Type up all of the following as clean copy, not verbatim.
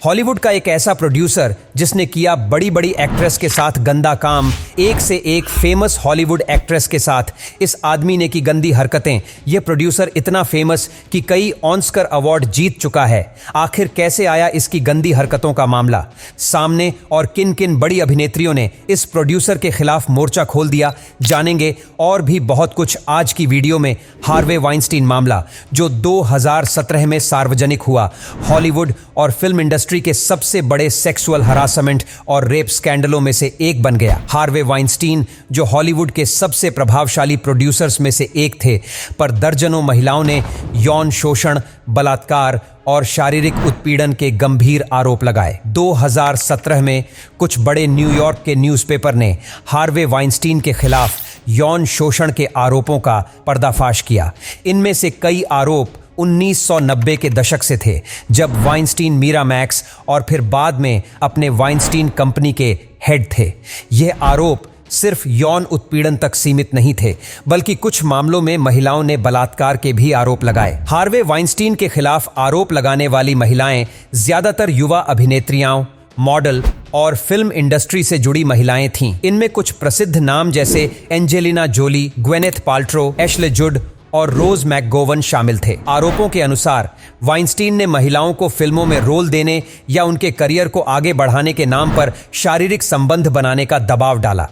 Hollywood का एक ऐसा प्रोड्यूसर जिसने किया बड़ी बड़ी एक्ट्रेस के साथ गंदा काम, एक से एक फेमस हॉलीवुड एक्ट्रेस के साथ इस आदमी ने की गंदी हरकतें। यह प्रोड्यूसर इतना फेमस कि कई ऑस्कर अवार्ड जीत चुका है। आखिर कैसे आया इसकी गंदी हरकतों का मामला सामने और किन किन बड़ी अभिनेत्रियों ने इस प्रोड्यूसर के खिलाफ मोर्चा खोल दिया, जानेंगे और भी बहुत कुछ आज की वीडियो में। हार्वे वाइनस्टीन मामला जो 2017 में सार्वजनिक हुआ, हॉलीवुड और फिल्म इंडस्ट्री के सबसे बड़े सेक्सुअल हरासमेंट और रेप स्कैंडलों में से एक बन गया। हार्वे वाइनस्टीन जो हॉलीवुड के सबसे प्रभावशाली प्रोड्यूसर्स में से एक थे, पर दर्जनों महिलाओं ने यौन शोषण, बलात्कार और शारीरिक उत्पीड़न के गंभीर आरोप लगाए। 2017 में कुछ बड़े न्यूयॉर्क के न्यूज़पेपर ने हार्वे वाइनस्टीन के खिलाफ यौन शोषण के आरोपों का पर्दाफाश किया। इनमें से कई आरोप 1990 के दशक से थे, जब वाइनस्टीन मीरामैक्स और फिर बाद में अपने वाइनस्टीन कंपनी के हेड थे। यह आरोप सिर्फ यौन उत्पीड़न तक सीमित नहीं थे, बल्कि कुछ मामलों में महिलाओं ने बलात्कार के भी आरोप लगाए। हार्वे वाइनस्टीन के खिलाफ आरोप लगाने वाली महिलाएं ज्यादातर युवा अभिनेत्रियां, मॉडल और फिल्म इंडस्ट्री से जुड़ी महिलाएं थीं। इनमें कुछ प्रसिद्ध नाम जैसे Angelina Jolie, Gwyneth Paltrow, Ashley Judd और रोज मैकगोवन शामिल थे। आरोपों के अनुसार वाइनस्टीन ने महिलाओं को फिल्मों में रोल देने या उनके करियर को आगे बढ़ाने के नाम पर शारीरिक संबंध बनाने का दबाव डाला।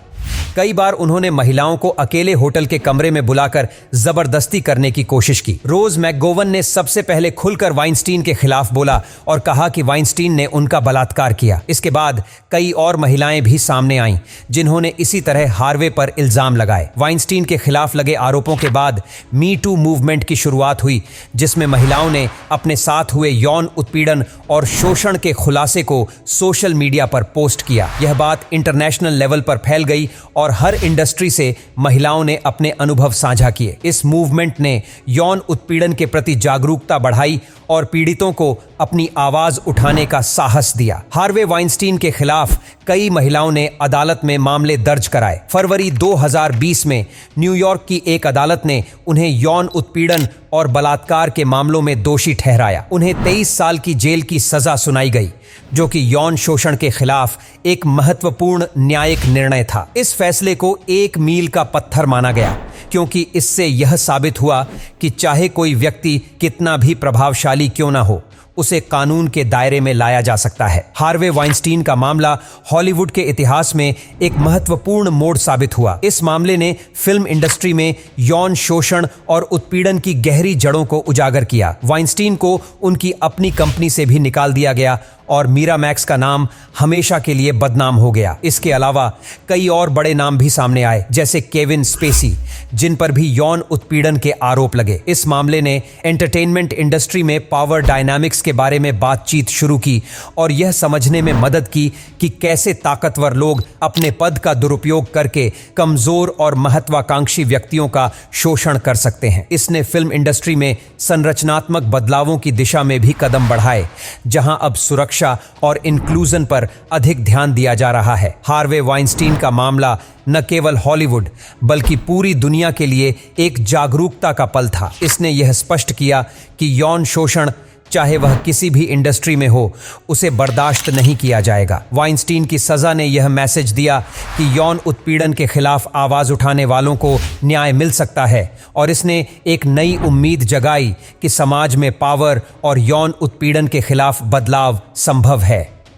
कई बार उन्होंने महिलाओं को अकेले होटल के कमरे में बुलाकर जबरदस्ती करने की कोशिश की। रोज मैकगोवन ने सबसे पहले खुलकर वाइनस्टीन के खिलाफ बोला और कहा कि वाइनस्टीन ने उनका बलात्कार किया। इसके बाद कई और महिलाएं भी सामने आईं, जिन्होंने इसी तरह हार्वे पर इल्जाम लगाए। वाइनस्टीन के खिलाफ लगे आरोपों के बाद मी टू मूवमेंट की शुरुआत हुई, जिसमें महिलाओं ने अपने साथ हुए यौन उत्पीड़न और शोषण के खुलासे को सोशल मीडिया पर पोस्ट किया। यह बात इंटरनेशनल लेवल पर फैल गई और हर इंडस्ट्री से महिलाओं ने अपने अनुभव साझा किए। इस मूवमेंट ने यौन उत्पीड़न के प्रति जागरूकता बढ़ाई और पीड़ितों को अपनी आवाज उठाने का साहस दिया। हार्वे वाइनस्टीन के खिलाफ कई महिलाओं ने अदालत में मामले दर्ज कराए। फरवरी 2020 में न्यूयॉर्क की एक अदालत ने उन्हें यौन उत्पीड़न और बलात्कार के मामलों में दोषी ठहराया। उन्हें 23 साल की जेल की सजा सुनाई गई, जो कि यौन शोषण के खिलाफ एक महत्वपूर्ण न्यायिक निर्णय था। इस फैसले को एक मील का पत्थर माना गया, क्योंकि इससे यह साबित हुआ कि चाहे कोई व्यक्ति कितना भी प्रभावशाली क्यों ना हो, उसे कानून के दायरे में लाया जा सकता है। हार्वे वाइनस्टीन का मामला हॉलीवुड के इतिहास में एक महत्वपूर्ण मोड़ साबित हुआ। इस मामले ने फिल्म इंडस्ट्री में यौन शोषण और उत्पीड़न की गहरी जड़ों को उजागर किया। वाइनस्टीन को उनकी अपनी कंपनी से भी निकाल दिया गया और मीरामैक्स का नाम हमेशा के लिए बदनाम हो गया। इसके अलावा कई और बड़े नाम भी सामने आए, जैसे केविन स्पेसी, जिन पर भी यौन उत्पीड़न के आरोप लगे। इस मामले ने एंटरटेनमेंट इंडस्ट्री में पावर डायनामिक्स के बारे में बातचीत शुरू की और यह समझने में मदद की कि कैसे ताकतवर लोग अपने पद का दुरुपयोग करके कमजोर और महत्वाकांक्षी व्यक्तियों का शोषण कर सकते हैं। इसने फिल्म इंडस्ट्री में संरचनात्मक बदलावों की दिशा में भी कदम बढ़ाए, जहां अब सुरक्षा और इंक्लूजन पर अधिक ध्यान दिया जा रहा है। हार्वे वाइनस्टीन का मामला न केवल हॉलीवुड बल्कि पूरी दुनिया के लिए एक जागरूकता का पल था। इसने यह स्पष्ट किया कि यौन शोषण, चाहे वह किसी भी इंडस्ट्री में हो, उसे बर्दाश्त नहीं किया जाएगा। वाइनस्टीन की सजा ने यह मैसेज दिया कि यौन उत्पीड़न के खिलाफ आवाज उठाने वालों को न्याय मिल सकता है, और इसने एक नई उम्मीद जगाई कि समाज में पावर और यौन उत्पीड़न के खिलाफ बदलाव संभव है।